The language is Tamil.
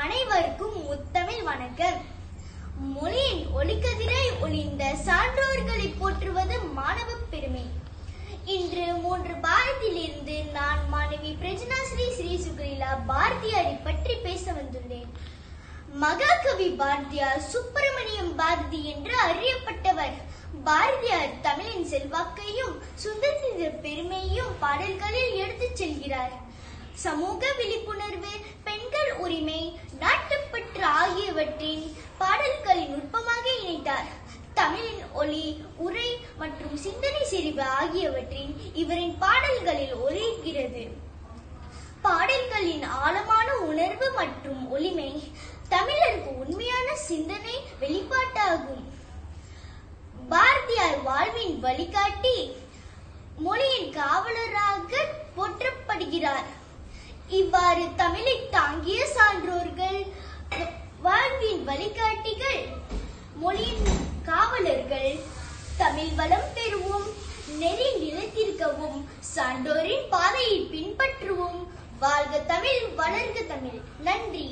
அனைவருக்கும் முத்தமிழ் வணக்கம். மொழியின் ஒளிக்கதிரை ஒளிந்த சான்றோர்களை போற்றுவது மாணவ பெருமை. இன்று 3 பாரதியிலிருந்து நான் மாணவி பிரஜனாஸ்ரீ ஸ்ரீ சுக்ரீலா பாரதியாரை பற்றி பேச வந்துள்ளேன். மகாகவி பாரதியார் சுப்பிரமணியம் பாரதி என்று அறியப்பட்டவர். பாரதியார் தமிழின் செல்வாக்கையும் சுதந்திர பெருமையையும் பாடல்களில் எடுத்துச் செல்கிறார். சமூக விழிப்புணர்வு, பெண்கள் உரிமை, நாட்டுப்பற்று ஆகியவற்றின் பாடல்களை நுட்பமாக இணைத்தார். தமிழின் ஒளி, உரை மற்றும் சிந்தனை செறிவு ஆகியவற்றின் இவரின் பாடல்களில் ஒலிக்கிறது. பாடல்களின் ஆழமான உணர்வு மற்றும் ஒளிமை தமிழருக்கு உண்மையான சிந்தனை வெளிப்பாட்டாகும். பாரதியார் வாழ்வின் வழிகாட்டி, மொழியின் காவலராக போற்றப்படுகிறார். இவ்வாறு தமிழை தாங்கிய சான்றோர்கள், வாழ்வின் வழிகாட்டிகள், மொழியின் காவலர்கள். தமிழ் வளம் பெறுவோம், நெறி நிலைத்திருக்கவும், சான்றோரின் பாதையை பின்பற்றுவோம். வாழ்க தமிழ், வளர்க தமிழ். நன்றி.